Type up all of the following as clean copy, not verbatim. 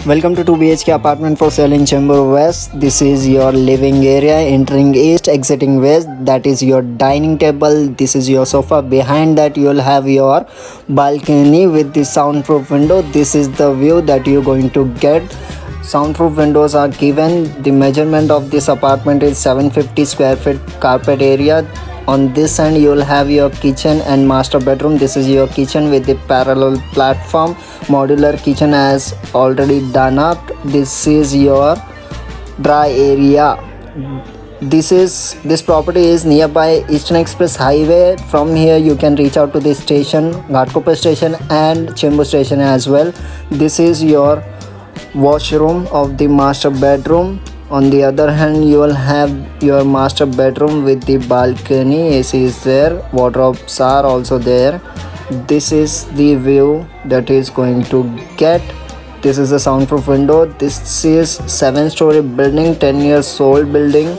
Welcome to 2 BHK apartment for sale in Chembur West. This is your living area, entering east, exiting west. That is your dining table. This is your sofa. Behind that you will have your balcony with the soundproof window. This is the view that you're going to get. Soundproof windows are given. The measurement of this apartment is 750 square feet carpet area. On this end you will have your kitchen and master bedroom. This is your kitchen with the parallel platform. Modular kitchen as already done up. This is your dry area. This property is nearby Eastern Express Highway. From here you can reach out to the station, Ghatkopar station and Chembur station as well. This is your washroom of the master bedroom. On the other hand you will have your master bedroom with the balcony. AC is there, wardrobes are also there. This is the view that is going to get. This is a soundproof window. This is 7-story building, 10 years old building.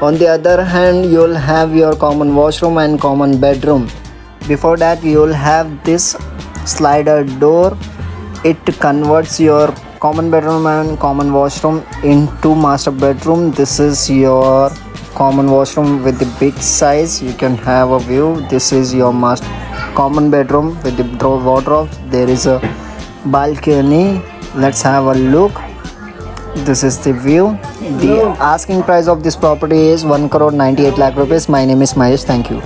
On the other hand you will have your common washroom and common bedroom. Before that you will have this slider door. It converts your common bedroom and common washroom into master bedroom. This is your common washroom with the big size. You can have a view. This is your common bedroom with the wardrobe. There is a balcony. Let's have a look. This is the view. The asking price of this property is 1 crore 98 lakh rupees. My name is Mahesh. Thank you.